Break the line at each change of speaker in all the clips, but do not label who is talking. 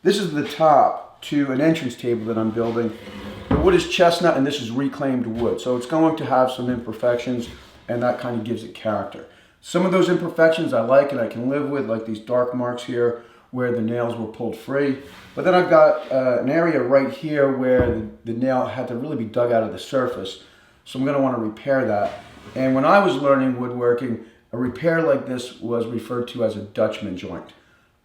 This is the top to an entrance table that I'm building. The wood is chestnut and this is reclaimed wood. So it's going to have some imperfections and that kind of gives it character. Some of those imperfections I like and I can live with, like these dark marks here where the nails were pulled free. But then I've got an area right here where the nail had to really be dug out of the surface. So I'm going to want to repair that. And when I was learning woodworking, a repair like this was referred to as a Dutchman joint.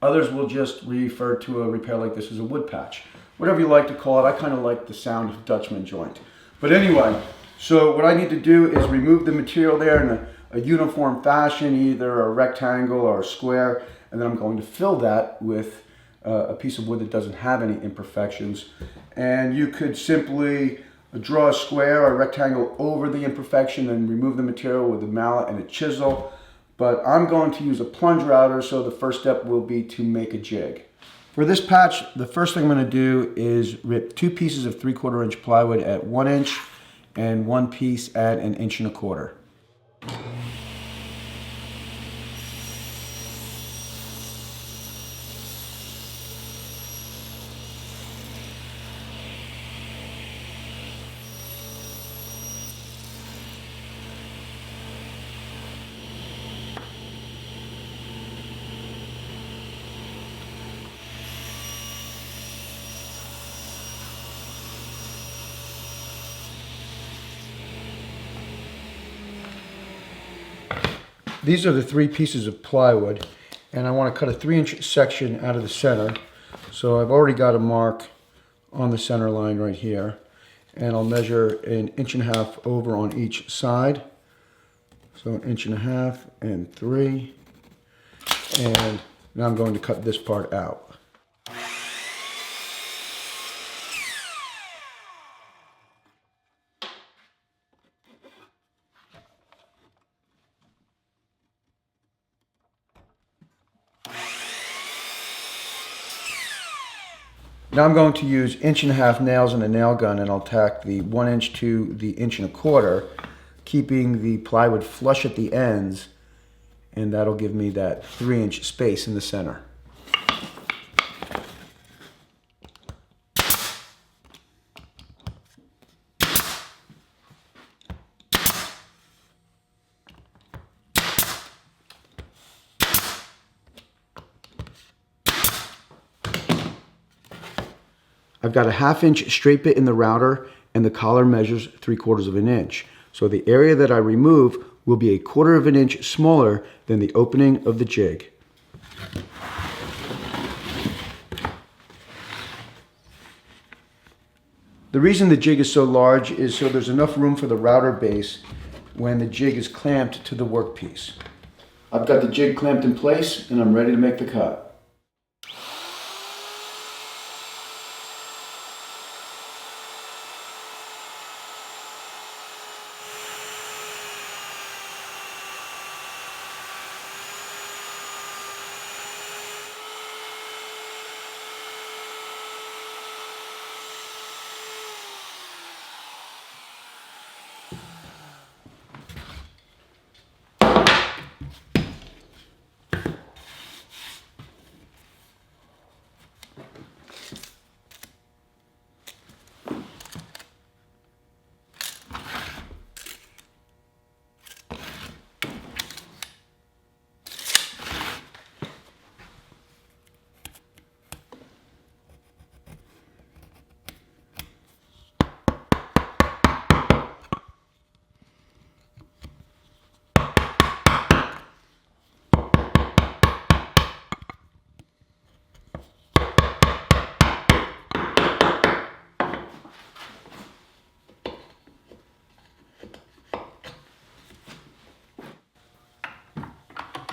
Others will just refer to a repair like this as a wood patch. Whatever you like to call it, I kind of like the sound of Dutchman joint. But anyway, so what I need to do is remove the material there in a uniform fashion, either a rectangle or a square, and then I'm going to fill that with a piece of wood that doesn't have any imperfections. And you could simply draw a square or a rectangle over the imperfection and remove the material with a mallet and a chisel. But I'm going to use a plunge router, so the first step will be to make a jig. For this patch, the first thing I'm going to do is rip 2 pieces of 3/4 inch plywood at 1 inch and 1 piece at 1 1/4 inches. These are the 3 pieces of plywood, and I want to cut a 3-inch section out of the center. So I've already got a mark on the center line right here, and I'll measure 1.5 inches over on each side. So 1.5 inches and 3, and now I'm going to cut this part out. Now I'm going to use 1.5 inch nails and a nail gun, and I'll tack the 1 inch to the 1.25 inches, keeping the plywood flush at the ends, and that'll give me that 3-inch space in the center. I've got a 1/2 inch straight bit in the router, and the collar measures 3/4 inch. So the area that I remove will be 1/4 inch smaller than the opening of the jig. The reason the jig is so large is so there's enough room for the router base when the jig is clamped to the workpiece. I've got the jig clamped in place and I'm ready to make the cut.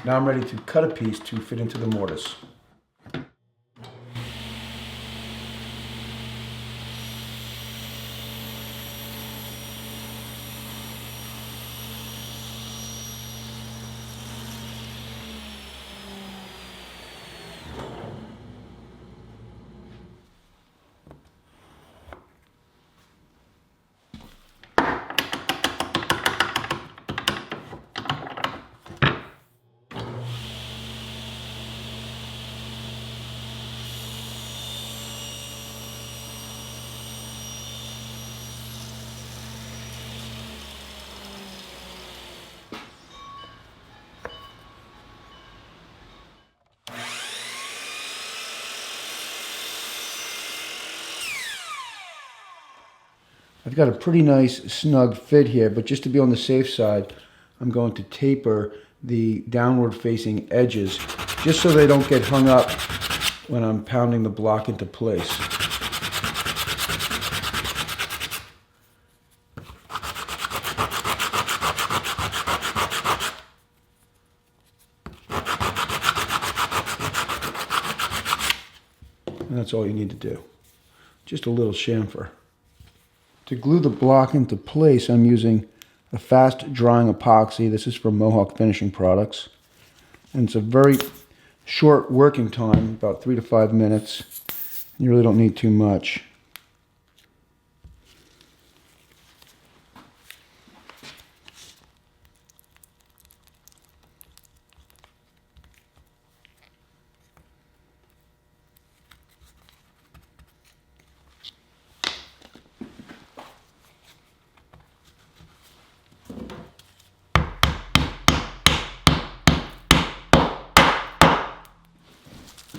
Now I'm ready to cut a piece to fit into the mortise. I've got a pretty nice snug fit here, but just to be on the safe side, I'm going to taper the downward facing edges just so they don't get hung up when I'm pounding the block into place. And that's all you need to do. Just a little chamfer. To glue the block into place, I'm using a fast drying epoxy. This is from Mohawk Finishing Products. And it's a very short working time, about 3 to 5 minutes. You really don't need too much.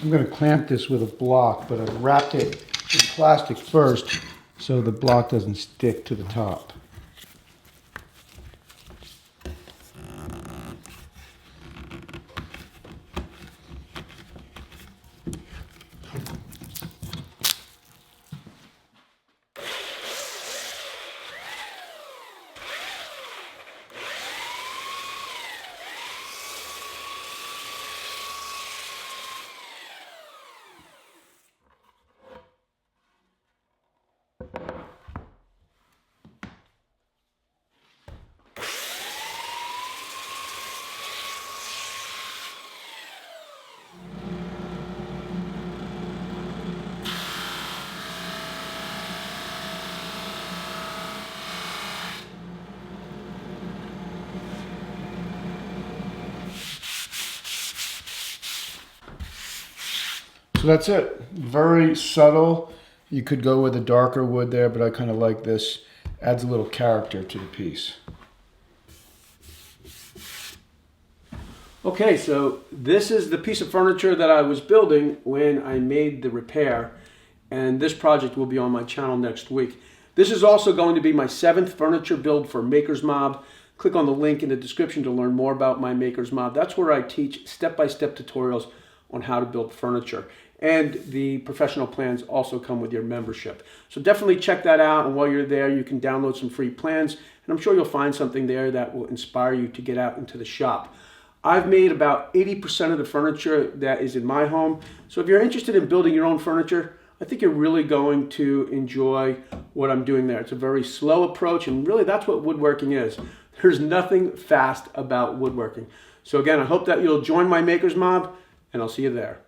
I'm going to clamp this with a block, but I've wrapped it in plastic first so the block doesn't stick to the top. So that's it. Very subtle. You could go with a darker wood there, but I kind of like this. Adds a little character to the piece. Okay, so this is the piece of furniture that I was building when I made the repair, and this project will be on my channel next week. This is also going to be my 7th furniture build for Maker's Mob. Click on the link in the description to learn more about my Maker's Mob. That's where I teach step-by-step tutorials on how to build furniture. And the professional plans also come with your membership. So definitely check that out, and while you're there, you can download some free plans, and I'm sure you'll find something there that will inspire you to get out into the shop. I've made about 80% of the furniture that is in my home. So if you're interested in building your own furniture, I think you're really going to enjoy what I'm doing there. It's a very slow approach, and really that's what woodworking is. There's nothing fast about woodworking. So again, I hope that you'll join my Maker's Mob, and I'll see you there.